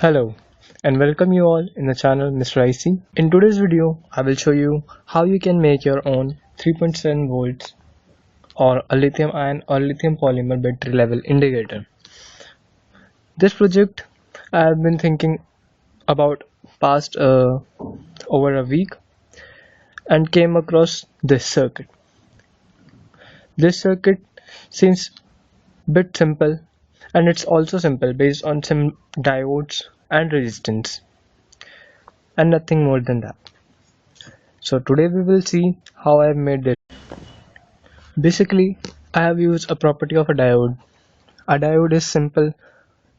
Hello and welcome you all in the channel Mr.I.C. In today's video, I will show you how you can make your own 3.7 volts or a lithium ion or lithium polymer battery level indicator. This project I have been thinking about past over a week and came across this circuit. This circuit seems bit simple, and it's also simple based on some diodes and resistance and nothing more than that. So today we will see how I have made this. Basically, I have used a property of a diode. A diode is simple,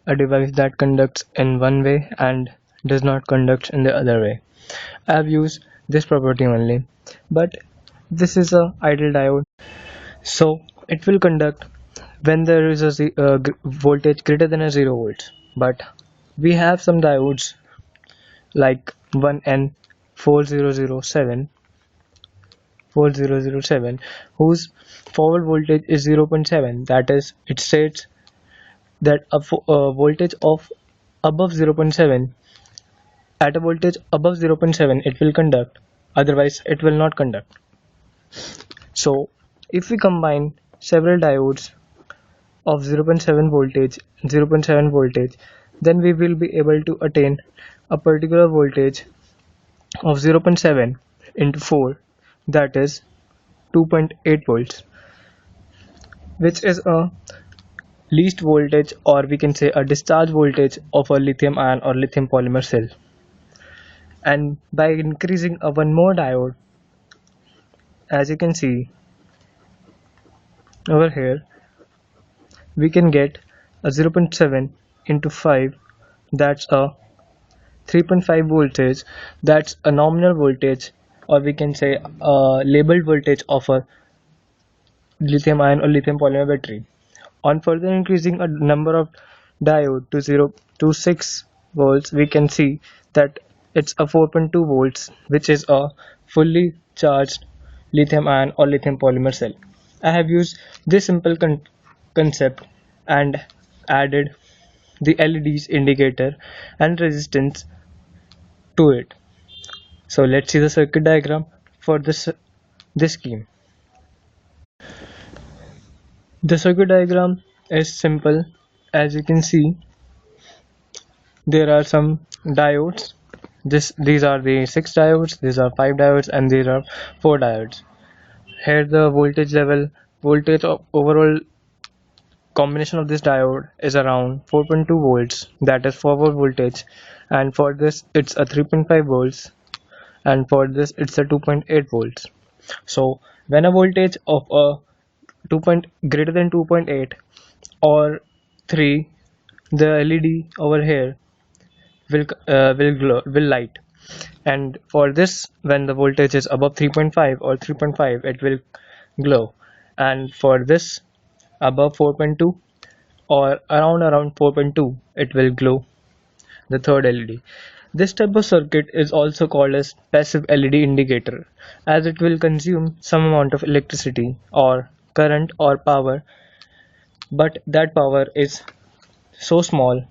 a device that conducts in one way and does not conduct in the other way. I have used this property only, but this is a ideal diode, so it will conduct when there is a voltage greater than a 0 volts. But we have some diodes like 1N4007 whose forward voltage is 0.7. That is, it states that a voltage of above 0.7, at a voltage above 0.7 it will conduct, otherwise it will not conduct. So if we combine several diodes of 0.7 voltage, then we will be able to attain a particular voltage of 0.7 into 4, that is 2.8 volts, which is a least voltage, or we can say a discharge voltage of a lithium ion or lithium polymer cell. And by increasing one more diode, as you can see over here, we can get a 0.7 into 5, that's a 3.5 voltage. That's a nominal voltage, or we can say a labeled voltage of a lithium ion or lithium polymer battery. On further increasing a number of diode to 0 to 6 volts, we can see that it's a 4.2 volts, which is a fully charged lithium ion or lithium polymer cell. I have used this simple concept and added the LEDs indicator and resistance to it. So let's see the circuit diagram for this scheme. The circuit diagram is simple. As you can see, there are some diodes. These are the 6 diodes, these are 5 diodes, and these are 4 diodes. Here the voltage of overall combination of this diode is around 4.2 volts, that is forward voltage, and for this it's a 3.5 volts, and for this it's a 2.8 volts. So when a voltage of a greater than 2.8 or 3, the LED over here will light, and for this, when the voltage is above 3.5 or 3.5, it will glow, and for this above 4.2 or around 4.2, it will glow the third LED. This type of circuit is also called as passive LED indicator, as it will consume some amount of electricity or current or power, but that power is so small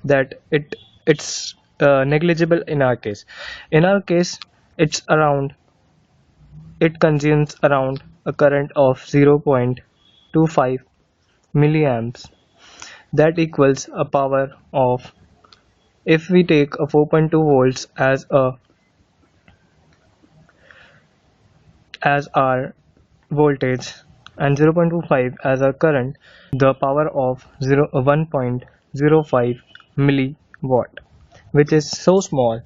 that it's negligible in our case. In our case, it consumes around a current of 0.25 milliamps. That equals a power of, if we take a 4.2 volts as our voltage and 0.25 as our current, the power of 1.05 milliwatt, which is so small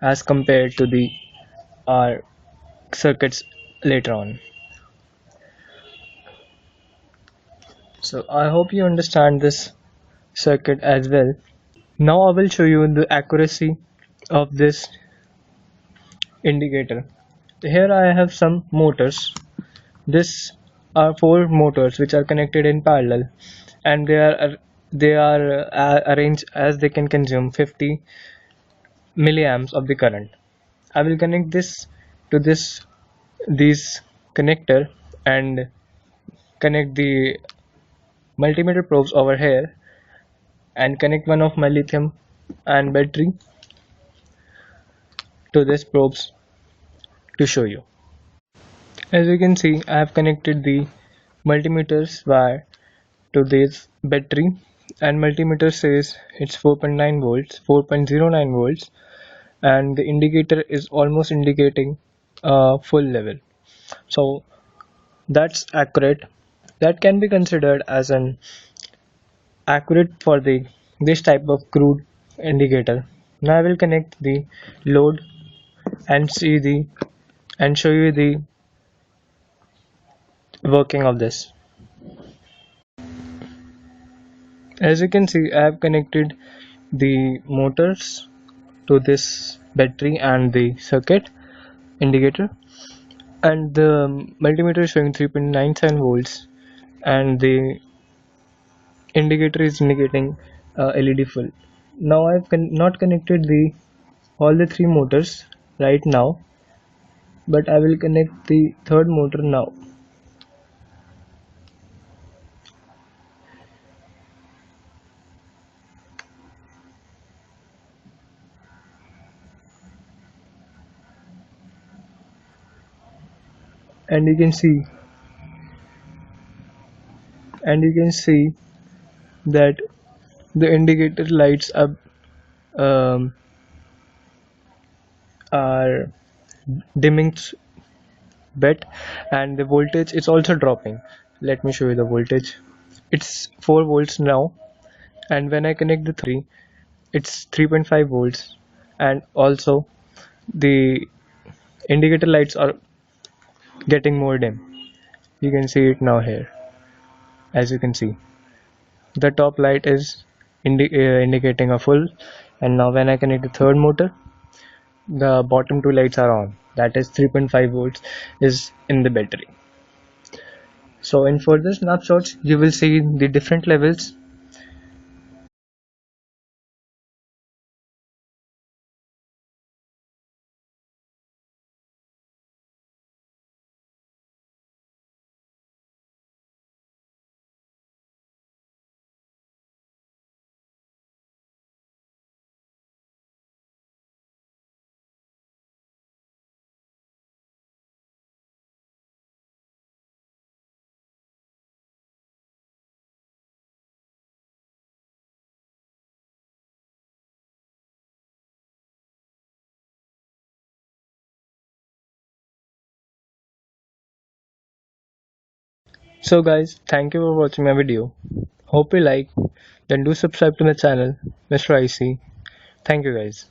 as compared to the our circuits later on. So I hope you understand this circuit as well. Now I will show you the accuracy of this indicator. Here I have some motors. This are 4 motors which are connected in parallel, and they are arranged as they can consume 50 milliamps of the current. I will connect this to these connector and connect the multimeter probes over here, and connect one of my lithium ion battery to this probes to show you. As you can see, I have connected the multimeters wire to this battery, and multimeter says it's 4.9 volts, 4.09 volts, and the indicator is almost indicating a full level. So that's accurate. That can be considered as an accurate for the this type of crude indicator. Now I will connect the load and show you the working of this. As you can see, I have connected the motors to this battery and the circuit indicator, and the multimeter is showing 3.97 volts, and the indicator is indicating LED full. Now I've not connected the all the three motors right now, but I will connect the third motor now. And you can see that the indicator lights up um, are dimming bit, and the voltage is also dropping. Let me show you the voltage. It's 4 volts now, and when I connect the 3, it's 3.5 volts, and also the indicator lights are getting more dim. You can see it now here. As you can see, the top light is indicating a full, and now when I connect the third motor, the bottom two lights are on. That is 3.5 volts is in the battery. So in further snapshots you will see the different levels. So guys, thank you for watching my video. Hope you like. Then do subscribe to my channel, Mr. IC. Thank you guys.